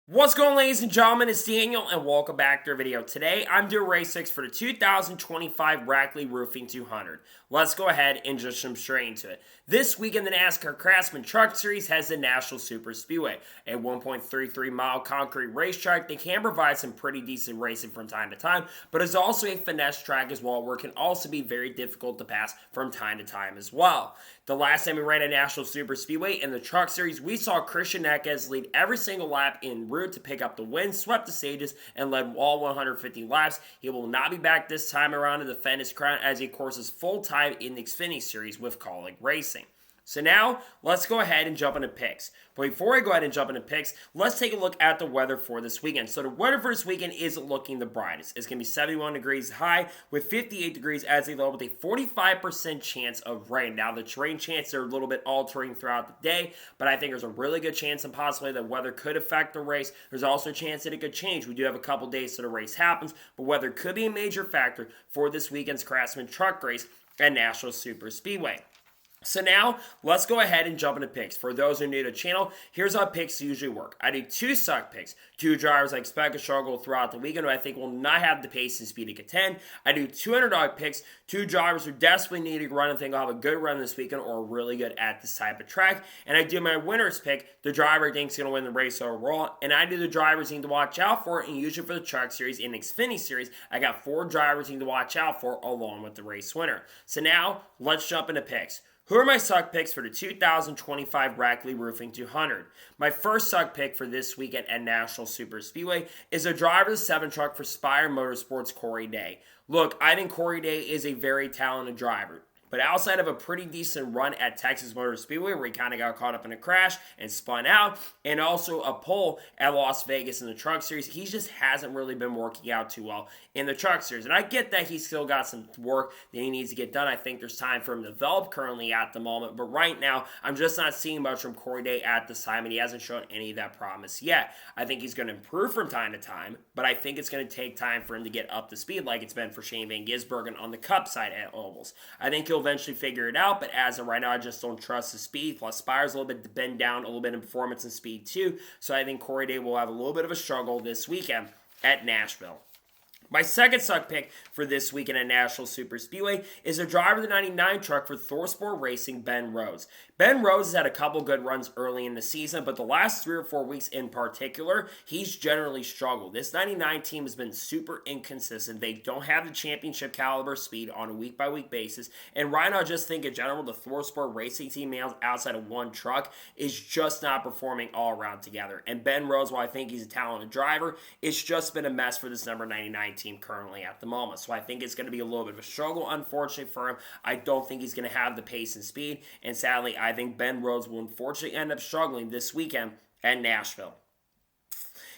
What's going on, ladies and gentlemen? It's Daniel and welcome back to our video. Today I'm doing race 6 for the 2025 Rackley Roofing 200. Let's go ahead and just jump straight into it. This weekend the NASCAR Craftsman Truck Series has the National Super Speedway, a 1.33 mile concrete racetrack that can provide some pretty decent racing from time to time, but is also a finesse track as well where it can also be very difficult to pass from time to time as well. The last time we ran a National Super Speedway in the Truck Series, we saw Christian Neckes lead every single lap en route to pick up the win, swept the stages, and led all 150 laps. He will not be back this time around to defend his crown as he courses full-time in the Xfinity Series with Colleague Racing. So now, let's go ahead and jump into picks. But before I go ahead and jump into picks, let's take a look at the weather for this weekend. So the weather for this weekend is looking the brightest. It's going to be 71 degrees high with 58 degrees as a low with a 45% chance of rain. Now, the rain chances are a little bit altering throughout the day, but I think there's a really good chance and possibility that weather could affect the race. There's also a chance that it could change. We do have a couple days till the race happens, but weather could be a major factor for this weekend's Craftsman Truck Race at National Super Speedway. So now, let's go ahead and jump into picks. For those who are new to the channel, here's how picks usually work. I do two suck picks, two drivers I expect to struggle throughout the weekend who I think will not have the pace and speed to contend. I do two underdog picks, two drivers who desperately need to run and think will have a good run this weekend or are really good at this type of track. And I do my winners pick, the driver I think is going to win the race overall. And I do the drivers you need to watch out for, and usually for the Truck Series and Xfinity Series, I got four drivers you need to watch out for along with the race winner. So now, let's jump into picks. Who are my suck picks for the 2025 Rackley Roofing 200? My first suck pick for this weekend at National Super Speedway is a driver of the 7 truck for Spire Motorsports, Corey Day. Look, I think Corey Day is a very talented driver. But outside of a pretty decent run at Texas Motor Speedway where he kind of got caught up in a crash and spun out, and also a pole at Las Vegas in the Truck Series, he just hasn't really been working out too well in the Truck Series. And I get that he's still got some work that he needs to get done. I think there's time for him to develop currently at the moment. But right now, I'm just not seeing much from Corey Day at this time, and he hasn't shown any of that promise yet. I think he's going to improve from time to time, but I think it's going to take time for him to get up to speed like it's been for Shane Van Gisbergen on the Cup side at Ovals. I think he'll eventually figure it out, but as of right now, I just don't trust his speed. Plus, Spire's a little bit bend down, a little bit in performance and speed too. So I think Corey Day will have a little bit of a struggle this weekend at Nashville. My second suck pick for this weekend at National Super Speedway is a driver of the 99 truck for ThorSport Racing, Ben Rhodes. Ben Rhodes has had a couple good runs early in the season, but the last 3 or 4 weeks in particular, he's generally struggled. This 99 team has been super inconsistent. They don't have the championship caliber speed on a week-by-week basis, and right now I just think in general the ThorSport Racing team outside of one truck is just not performing all around together. And Ben Rhodes, while I think he's a talented driver, it's just been a mess for this number 99 team currently at the moment. So I think it's going to be a little bit of a struggle, unfortunately, for him. I don't think he's going to have the pace and speed, and sadly, I think Ben Rhodes will unfortunately end up struggling this weekend at Nashville.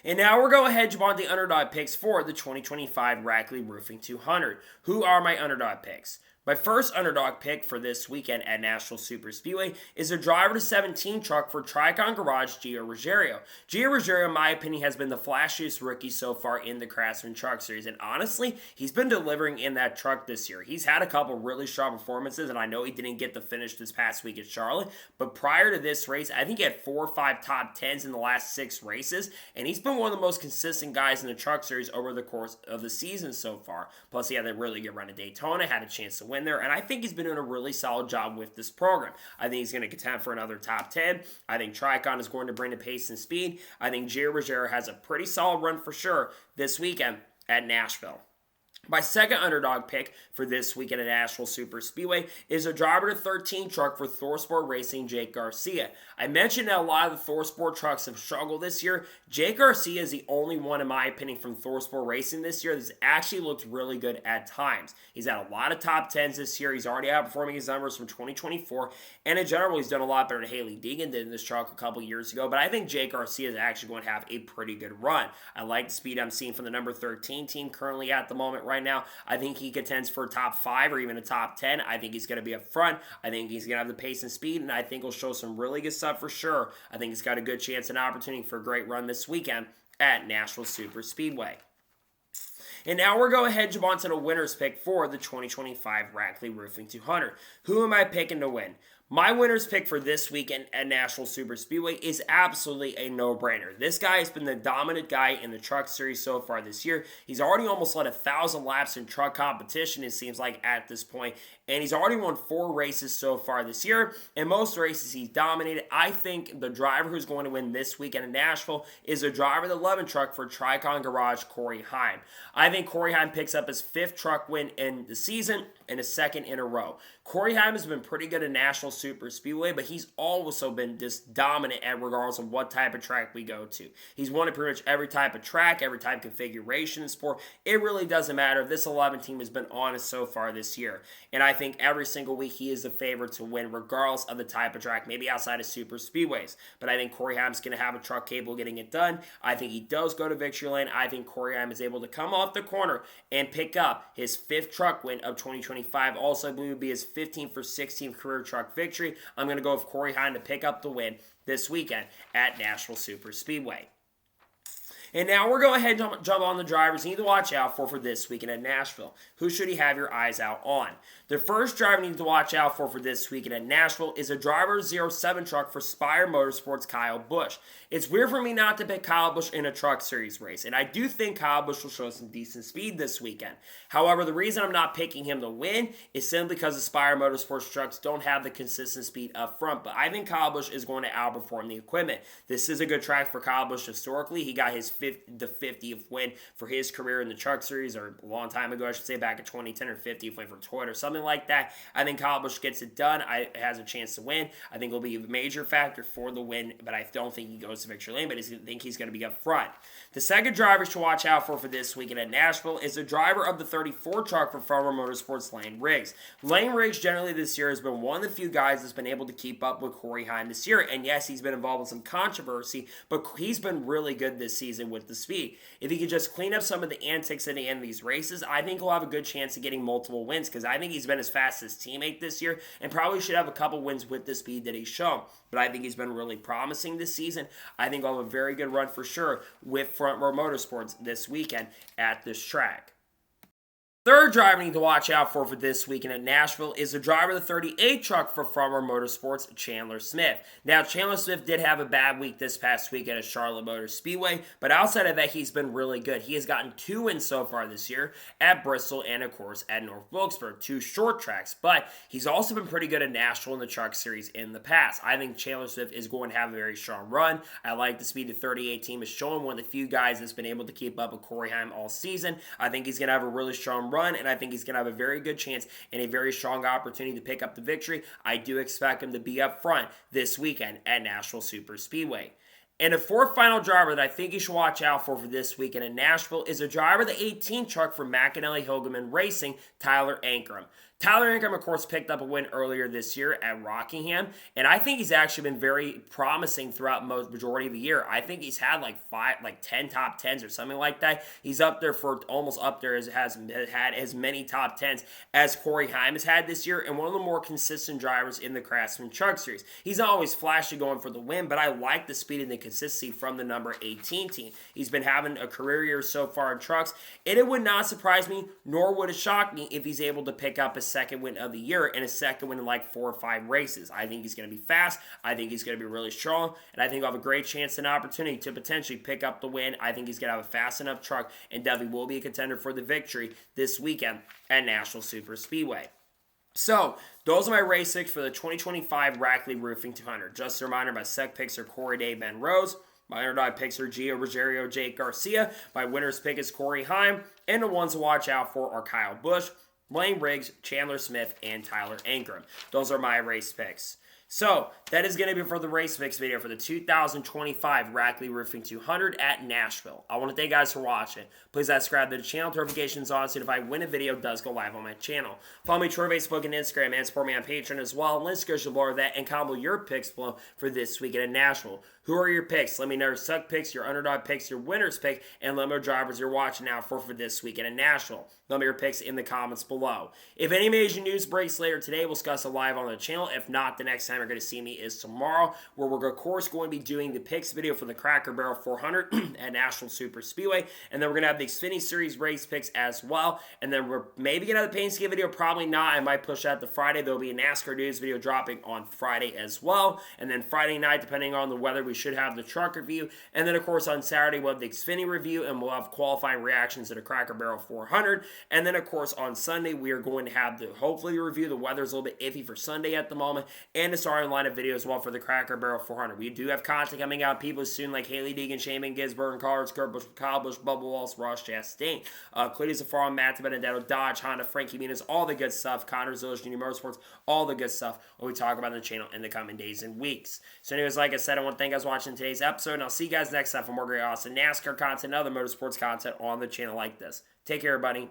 And now we're going to head on the underdog picks for the 2025 Rackley Roofing 200. Who are my underdog picks? My first underdog pick for this weekend at National Super Speedway is a driver to 17 truck for Tricon Garage, Gio Ruggiero. Gio Ruggiero, in my opinion, has been the flashiest rookie so far in the Craftsman Truck Series, and honestly, he's been delivering in that truck this year. He's had a couple really strong performances, and I know he didn't get the finish this past week at Charlotte, but prior to this race, I think he had 4 or 5 top 10s in the last 6 races, and he's been one of the most consistent guys in the Truck Series over the course of the season so far. Plus, he had a really good run at Daytona, had a chance to win there, and I think he's been doing a really solid job with this program. I think he's going to contend for another top 10. I think Tricon is going to bring the pace and speed. I think Gio Ruggiero has a pretty solid run for sure this weekend at Nashville. My second underdog pick for this weekend at Nashville Super Speedway is a driver to 13 truck for ThorSport Racing, Jake Garcia. I mentioned that a lot of the ThorSport trucks have struggled this year. Jake Garcia is the only one, in my opinion, from ThorSport Racing this year that's actually looked really good at times. He's had a lot of top 10s this year. He's already outperforming his numbers from 2024. And in general, he's done a lot better than Haley Deegan did in this truck a couple years ago. But I think Jake Garcia is actually going to have a pretty good run. I like the speed I'm seeing from the number 13 team currently at the moment right now. I think he contends for a top 5 or even a top 10. I think he's going to be up front. I think he's going to have the pace and speed, and I think he'll show some really good stuff for sure. I think he's got a good chance and opportunity for a great run this weekend at Nashville Super Speedway. And now we're going to head on to the winner's pick for the 2025 Rackley Roofing 200. Who am I picking to win? My winner's pick for this weekend at National Super Speedway is absolutely a no-brainer. This guy has been the dominant guy in the truck series so far this year. He's already almost led 1,000 laps in truck competition, it seems like, at this point. And he's already won 4 races so far this year. In most races, he's dominated. I think the driver who's going to win this weekend in Nashville is a driver of the 11 truck for Tricon Garage, Corey Heim. I think Corey Heim picks up his 5th truck win in the season and his 2nd in a row. Corey Heim has been pretty good at National Super Speedway, but he's also been just dominant at regardless of what type of track we go to. He's won at pretty much every type of track, every type of configuration in sport. It really doesn't matter. This 11 team has been honest so far this year. And I think every single week he is the favorite to win regardless of the type of track, maybe outside of super speedways. But I think Corey Heim's going to have a truck capable of getting it done. I think he does go to victory lane. I think Corey Heim is able to come off the corner and pick up his 5th truck win of 2025. Also, I believe it would be his 15th for 16th career truck victory. I'm going to go with Corey Heim to pick up the win this weekend at Nashville Super Speedway. And now we're going ahead and jump on the drivers you need to watch out for this weekend at Nashville. Who should you have your eyes out on? The first driver you need to watch out for this weekend at Nashville is a driver 07 truck for Spire Motorsports, Kyle Busch. It's weird for me not to pick Kyle Busch in a truck series race, and I do think Kyle Busch will show some decent speed this weekend. However, the reason I'm not picking him to win is simply because the Spire Motorsports trucks don't have the consistent speed up front, but I think Kyle Busch is going to outperform the equipment. This is a good track for Kyle Busch historically. He got his the 50th win for his career in the truck series, or a long time ago, I should say, back in 2010, or 50th win for Toyota, or something like that. I think Kyle Busch gets it done. Has a chance to win. I think it'll be a major factor for the win, but I don't think he goes to victory lane, but I think he's going to be up front. The second driver to watch out for this weekend at Nashville is the driver of the 34 truck for Farmer Motorsports, Lane Riggs. Lane Riggs generally this year has been one of the few guys that's been able to keep up with Corey Heim this year, and yes, he's been involved in some controversy, but he's been really good this season with the speed. If he could just clean up some of the antics at the end of these races, I think he'll have a good chance of getting multiple wins, because I think he's been as fast as his teammate this year and probably should have a couple wins with the speed that he's shown. But I think he's been really promising this season. I think he'll have a very good run for sure with Front Row Motorsports this weekend at this track. Third driver you need to watch out for this weekend at Nashville is the driver of the 38 truck for Farmer Motorsports, Chandler Smith. Now, Chandler Smith did have a bad week this past weekend at Charlotte Motor Speedway, but outside of that, he's been really good. He has gotten 2 wins so far this year at Bristol and, of course, at North Wilkesburg, 2 short tracks, but he's also been pretty good at Nashville in the truck series in the past. I think Chandler Smith is going to have a very strong run. I like the speed the 38 team is showing, one of the few guys that's been able to keep up with Corey Heim all season. I think he's going to have a really strong run, and I think he's going to have a very good chance and a very strong opportunity to pick up the victory. I do expect him to be up front this weekend at Nashville Super Speedway. And the fourth final driver that I think you should watch out for this weekend in Nashville is a driver of the 18 truck for McAnally Hilgeman Racing, Tyler Ankrum. Tyler Ankrum, of course, picked up a win earlier this year at Rockingham, and I think he's actually been very promising throughout majority of the year. I think he's had like 10 top 10s or something like that. He's up there for almost up there, has had as many top 10s as Corey Heim has had this year, and one of the more consistent drivers in the Craftsman Truck Series. He's not always flashy going for the win, but I like the speed and the consistency from the number 18 team. He's been having a career year so far in trucks, and it would not surprise me, nor would it shock me, if he's able to pick up a second win of the year and a second win in like 4 or 5 races. I think he's going to be fast. I think he's going to be really strong, and I think he'll have a great chance and opportunity to potentially pick up the win. I think he's going to have a fast enough truck and definitely will be a contender for the victory this weekend at Nashville Super Speedway. So, those are my race picks for the 2025 Rackley Roofing 200. Just a reminder, my sec picks are Corey Day, Ben Rose. My underdog picks are Gio Ruggiero, Jake Garcia. My winner's pick is Corey Heim. And the ones to watch out for are Kyle Busch, Lane Riggs, Chandler Smith, and Tyler Ankrum. Those are my race picks. So, that is going to be for the race picks video for the 2025 Rackley Roofing 200 at Nashville. I want to thank you guys for watching. Please subscribe to the channel, notifications on, so if I win a video, it does go live on my channel. Follow me on Facebook and Instagram, and support me on Patreon as well. Links go below that, and comment your picks below for this weekend at Nashville. Who are your picks? Let me know your suck picks, your underdog picks, your winners pick, and let me know drivers you're watching out for this weekend in Nashville. Let me know your picks in the comments below. If any major news breaks later today, we'll discuss it live on the channel. If not, the next time you're going to see me is tomorrow, where we're, of course, going to be doing the picks video for the Cracker Barrel 400 at National Super Speedway. And then we're going to have the Xfinity Series race picks as well. And then we're maybe going to have the Paint Skate video. Probably not. I might push that to Friday. There'll be a NASCAR news video dropping on Friday as well. And then Friday night, depending on the weather, we should have the truck review. And then, of course, on Saturday, we'll have the Xfinity review, and we'll have qualifying reactions to the Cracker Barrel 400. And then, of course, on Sunday, we are going to have the hopefully review. The weather's a little bit iffy for Sunday at the moment, and a starting lineup video as well for the Cracker Barrel 400. We do have content coming out. People soon like Haley Deegan, Shaman Gisberg, Carlos, Kurt Busch, Kyle Busch, Bubba Wallace, Ross Chastain, Cleety Zafaro, Matt Benedetto, Dodge, Honda, Frankie Muniz, all the good stuff. Connor Zillish, Junior Motorsports, all the good stuff what we talk about on the channel in the coming days and weeks. So anyways, like I said, I want to thank you guys for watching today's episode, and I'll see you guys next time for more great awesome NASCAR content and other motorsports content on the channel like this. Take care, everybody.